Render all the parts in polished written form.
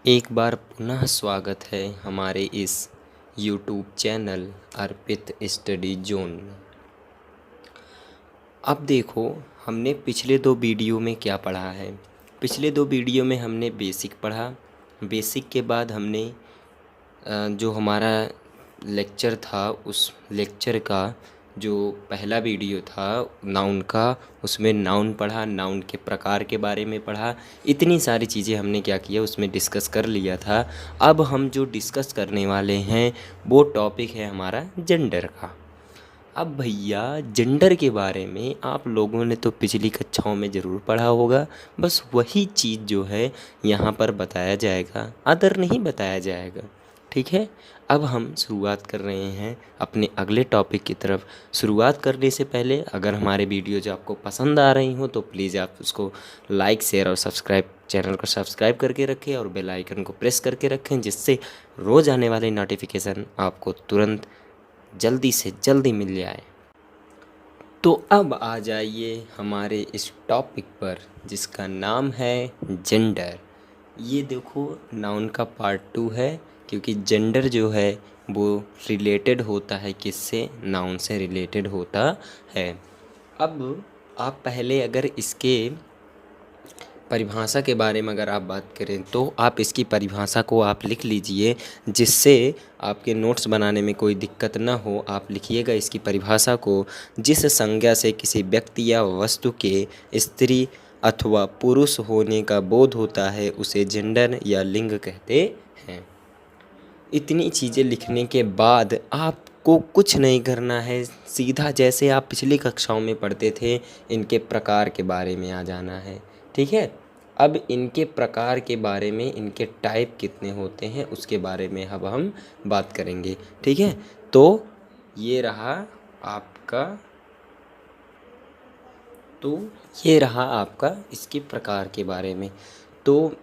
एक बार पुनः स्वागत है हमारे इस YouTube चैनल अर्पित स्टडी जोन में। अब देखो, हमने पिछले दो वीडियो में क्या पढ़ा है। पिछले दो वीडियो में हमने बेसिक पढ़ा। बेसिक के बाद हमने जो हमारा लेक्चर था, उस लेक्चर का जो पहला वीडियो था नाउन का, उसमें नाउन पढ़ा, नाउन के प्रकार के बारे में पढ़ा। इतनी सारी चीज़ें हमने क्या किया, उसमें डिस्कस कर लिया था। अब हम जो डिस्कस करने वाले हैं वो टॉपिक है हमारा जेंडर का। अब भैया, जेंडर के बारे में आप लोगों ने तो पिछली कक्षाओं में ज़रूर पढ़ा होगा। बस वही चीज़ जो है यहाँ पर बताया जाएगा, अदर नहीं बताया जाएगा। ठीक है, अब हम शुरुआत कर रहे हैं अपने अगले टॉपिक की तरफ। शुरुआत करने से पहले अगर हमारे वीडियो जो आपको पसंद आ रही हो तो प्लीज़ आप उसको लाइक, शेयर और सब्सक्राइब, चैनल को सब्सक्राइब करके रखें और बेल आइकन को प्रेस करके रखें, जिससे रोज़ आने वाले नोटिफिकेशन आपको तुरंत जल्दी से जल्दी मिल जाए। तो अब आ जाइए हमारे इस टॉपिक पर जिसका नाम है जेंडर। ये देखो, नाउन का पार्ट 2 है, क्योंकि जेंडर जो है वो रिलेटेड होता है किससे, नाउन से रिलेटेड होता है। अब आप पहले अगर इसके परिभाषा के बारे में अगर आप बात करें तो आप इसकी परिभाषा को आप लिख लीजिए, जिससे आपके नोट्स बनाने में कोई दिक्कत ना हो। आप लिखिएगा इसकी परिभाषा को: जिस संज्ञा से किसी व्यक्ति या वस्तु के स्त्री अथवा पुरुष होने का बोध होता है उसे जेंडर या लिंग कहते हैं। इतनी चीज़ें लिखने के बाद आपको कुछ नहीं करना है, सीधा जैसे आप पिछली कक्षाओं में पढ़ते थे इनके प्रकार के बारे में आ जाना है। ठीक है, अब इनके प्रकार के बारे में, इनके टाइप कितने होते हैं उसके बारे में अब हम बात करेंगे। ठीक है, तो ये रहा आपका इसके प्रकार के बारे में। तो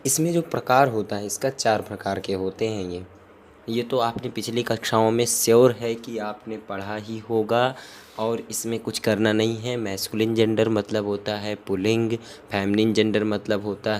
इसमें जो प्रकार होता है, इसका 4 प्रकार के होते हैं। ये तो आपने पिछली कक्षाओं में श्योर है कि आपने पढ़ा ही होगा, और इसमें कुछ करना नहीं है। मैस्कुलिन जेंडर मतलब होता है पुल्लिंग, फेमिनिन जेंडर मतलब होता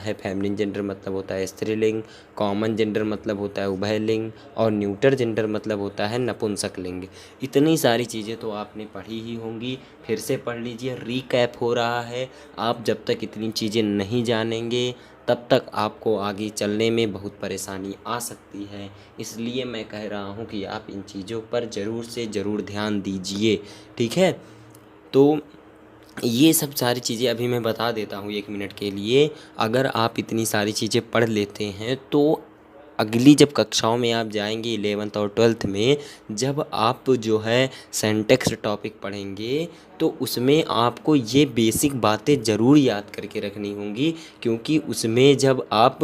है स्त्रीलिंग, कॉमन जेंडर मतलब होता है उभयलिंग, और न्यूटर जेंडर मतलब होता है नपुंसक लिंग। इतनी सारी चीज़ें तो आपने पढ़ी ही होंगी, फिर से पढ़ लीजिए, रीकैप हो रहा है। आप जब तक इतनी चीज़ें नहीं जानेंगे तब तक आपको आगे चलने में बहुत परेशानी आ सकती है। इसलिए मैं कह रहा हूँ कि आप इन चीज़ों पर ज़रूर से ज़रूर ध्यान दीजिए। ठीक है, तो ये सब सारी चीज़ें अभी मैं बता देता हूँ 1 मिनट के लिए। अगर आप इतनी सारी चीज़ें पढ़ लेते हैं तो अगली जब कक्षाओं में आप जाएंगे 11th और 12th में, जब आप जो है सिंटैक्स टॉपिक पढ़ेंगे तो उसमें आपको ये बेसिक बातें ज़रूर याद करके रखनी होंगी, क्योंकि उसमें जब आप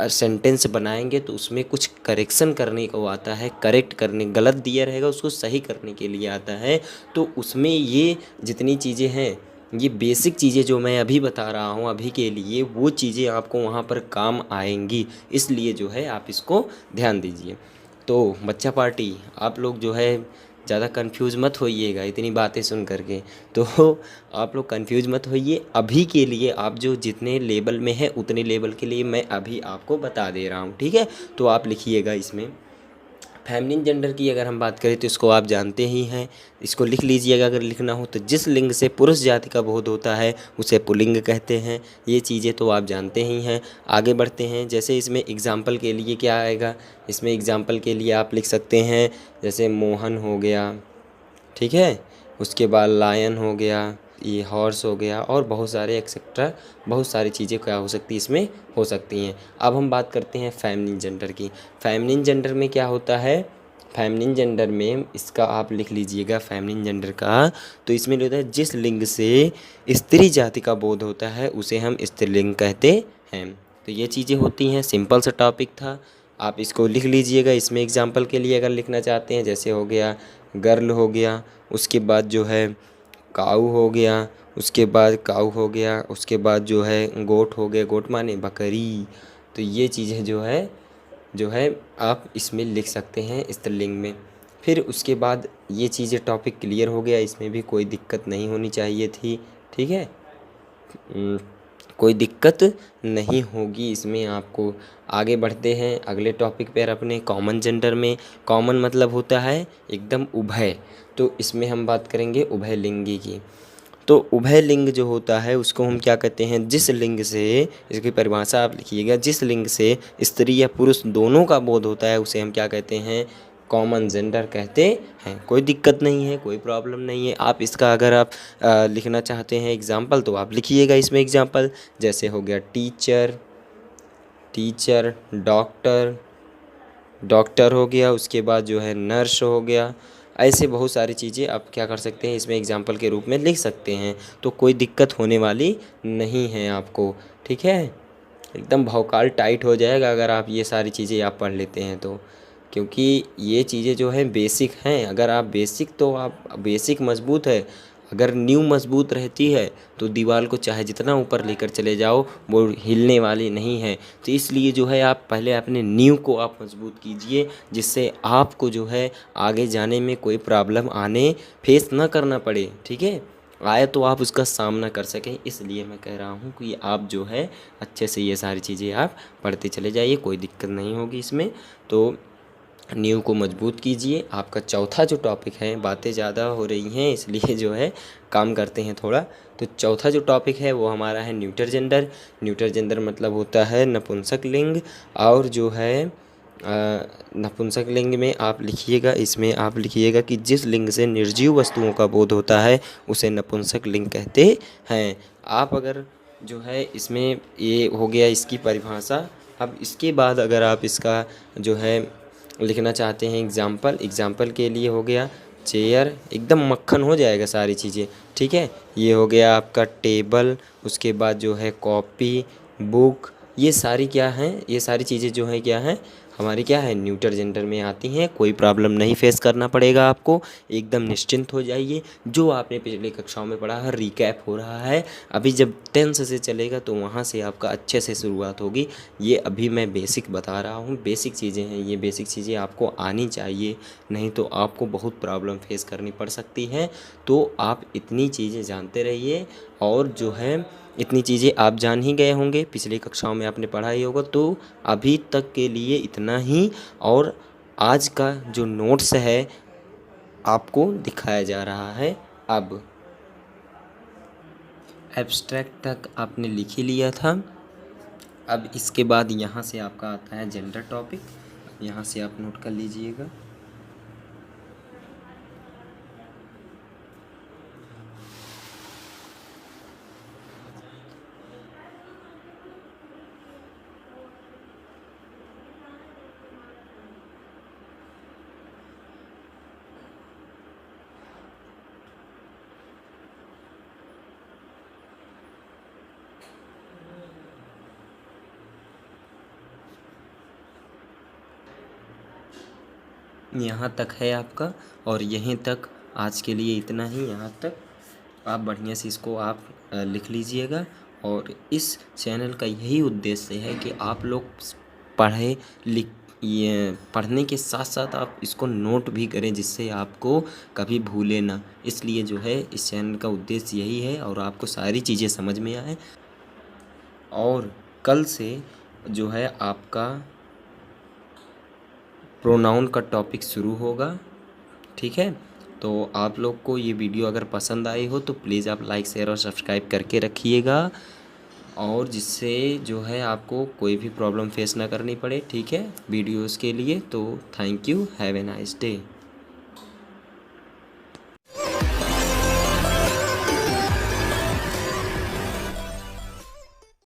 सेंटेंस बनाएंगे तो उसमें कुछ करेक्शन करने को आता है, करेक्ट करने, गलत दिया रहेगा उसको सही करने के लिए आता है। तो उसमें ये जितनी चीज़ें हैं, ये बेसिक चीज़ें जो मैं अभी बता रहा हूँ अभी के लिए, वो चीज़ें आपको वहाँ पर काम आएंगी। इसलिए जो है आप इसको ध्यान दीजिए। तो बच्चा पार्टी, आप लोग जो है ज़्यादा कंफ्यूज मत होइएगा इतनी बातें सुन करके। तो आप लोग कंफ्यूज मत होइए। अभी के लिए आप जो जितने लेवल में है उतने लेवल के लिए मैं अभी आपको बता दे रहा हूँ। ठीक है, तो आप लिखिएगा इसमें फेमिनिन जेंडर की अगर हम बात करें तो इसको आप जानते ही हैं, इसको लिख लीजिएगा अगर लिखना हो तो। जिस लिंग से पुरुष जाति का बोध होता है उसे पुल्लिंग कहते हैं। ये चीज़ें तो आप जानते ही हैं। आगे बढ़ते हैं, जैसे इसमें एग्जाम्पल के लिए क्या आएगा, इसमें एग्जाम्पल के लिए आप लिख सकते हैं जैसे मोहन हो गया, ठीक है, उसके बाद लायन हो गया, ये हॉर्स हो गया, और बहुत सारे एक्सेट्रा, बहुत सारी चीज़ें क्या हो सकती इसमें हो सकती हैं। अब हम बात करते हैं फेमिनिन जेंडर की। फेमिनिन जेंडर में क्या होता है, फेमिनिन जेंडर में इसका आप लिख लीजिएगा फेमिनिन जेंडर का। तो इसमें होता है जिस लिंग से स्त्री जाति का बोध होता है उसे हम स्त्रीलिंग कहते हैं। तो ये चीज़ें होती हैं, सिंपल सा टॉपिक था, आप इसको लिख लीजिएगा। इसमें एग्जाम्पल के लिए अगर लिखना चाहते हैं, जैसे हो गया गर्ल हो गया, उसके बाद जो है काऊ हो गया, उसके बाद काऊ हो गया, उसके बाद जो है गोट हो गया, गोट माने बकरी। तो ये चीज़ें जो है आप इसमें लिख सकते हैं स्त्रीलिंग में। फिर उसके बाद ये चीज़ें टॉपिक क्लियर हो गया, इसमें भी कोई दिक्कत नहीं होनी चाहिए थी। ठीक है, कोई दिक्कत नहीं होगी इसमें आपको। आगे बढ़ते हैं अगले टॉपिक पर अपने कॉमन जेंडर में। कॉमन मतलब होता है एकदम उभय, तो इसमें हम बात करेंगे उभयलिंगी की। तो उभय लिंग जो होता है उसको हम क्या कहते हैं, जिस लिंग से, इसकी परिभाषा आप लिखिएगा, जिस लिंग से स्त्री या पुरुष दोनों का बोध होता है उसे हम क्या कहते हैं, कॉमन जेंडर कहते हैं। कोई दिक्कत नहीं है, कोई प्रॉब्लम नहीं है। आप इसका अगर आप लिखना चाहते हैं एग्जाम्पल तो आप लिखिएगा इसमें एग्जाम्पल, जैसे हो गया टीचर, टीचर, डॉक्टर, डॉक्टर हो गया, उसके बाद जो है नर्स हो गया। ऐसे बहुत सारी चीज़ें आप क्या कर सकते हैं इसमें एग्जाम्पल के रूप में लिख सकते हैं, तो कोई दिक्कत होने वाली नहीं है आपको। ठीक है, एकदम भौकाल टाइट हो जाएगा अगर आप ये सारी चीज़ें आप पढ़ लेते हैं तो, क्योंकि ये चीज़ें जो हैं बेसिक हैं। अगर आप बेसिक, तो आप बेसिक मजबूत है, अगर नींव मजबूत रहती है तो दीवार को चाहे जितना ऊपर लेकर चले जाओ वो हिलने वाली नहीं है। तो इसलिए जो है आप पहले अपने नींव को आप मजबूत कीजिए, जिससे आपको जो है आगे जाने में कोई प्रॉब्लम आने फेस ना करना पड़े। ठीक है, आए तो आप उसका सामना कर सकें, इसलिए मैं कह रहा हूँ कि आप जो है अच्छे से ये सारी चीज़ें आप पढ़ते चले जाइए, कोई दिक्कत नहीं होगी इसमें। तो नींव को मजबूत कीजिए। आपका चौथा जो टॉपिक है, बातें ज़्यादा हो रही हैं इसलिए जो है काम करते हैं थोड़ा। तो चौथा जो टॉपिक है वो हमारा है न्यूटर जेंडर। न्यूटर जेंडर मतलब होता है नपुंसक लिंग। और जो है नपुंसक लिंग में आप लिखिएगा, इसमें आप लिखिएगा कि जिस लिंग से निर्जीव वस्तुओं का बोध होता है उसे नपुंसक लिंग कहते हैं। आप अगर जो है इसमें ये हो गया इसकी परिभाषा। अब इसके बाद अगर आप इसका जो है लिखना चाहते हैं एग्जाम्पल, एग्जाम्पल के लिए हो गया चेयर, एकदम मक्खन हो जाएगा सारी चीज़ें। ठीक है, ये हो गया आपका टेबल, उसके बाद जो है कॉपी, बुक, ये सारी क्या हैं, ये सारी चीज़ें जो है क्या हैं हमारी, क्या है, न्यूटर जेंडर में आती हैं। कोई प्रॉब्लम नहीं फेस करना पड़ेगा आपको, एकदम निश्चिंत हो जाइए। जो आपने पिछली कक्षाओं में पढ़ा है रिकैप हो रहा है, अभी जब 10 से चलेगा तो वहाँ से आपका अच्छे से शुरुआत होगी। ये अभी मैं बेसिक बता रहा हूँ, बेसिक चीज़ें हैं, ये बेसिक चीज़ें आपको आनी चाहिए, नहीं तो आपको बहुत प्रॉब्लम फेस करनी पड़ सकती है। तो आप इतनी चीज़ें जानते रहिए, और जो है इतनी चीज़ें आप जान ही गए होंगे, पिछली कक्षाओं में आपने पढ़ा ही होगा। तो अभी तक के लिए इतना ही, और आज का जो नोट्स है आपको दिखाया जा रहा है। अब एब्स्ट्रैक्ट तक आपने लिख ही लिया था। अब इसके बाद यहाँ से आपका आता है जेंडर टॉपिक, यहाँ से आप नोट कर लीजिएगा। यहाँ तक है आपका, और यहीं तक आज के लिए इतना ही। यहाँ तक आप बढ़िया से इसको आप लिख लीजिएगा। और इस चैनल का यही उद्देश्य है कि आप लोग पढ़े लिख, ये पढ़ने के साथ साथ आप इसको नोट भी करें, जिससे आपको कभी भूले ना। इसलिए जो है इस चैनल का उद्देश्य यही है, और आपको सारी चीज़ें समझ में आए। और कल से जो है आपका प्रोनाउन का टॉपिक शुरू होगा। ठीक है, तो आप लोग को ये वीडियो अगर पसंद आई हो तो प्लीज़ आप लाइक, शेयर और सब्सक्राइब करके रखिएगा, और जिससे जो है आपको कोई भी प्रॉब्लम फेस ना करनी पड़े। ठीक है, वीडियोज़ के लिए। तो thank you, have a nice day.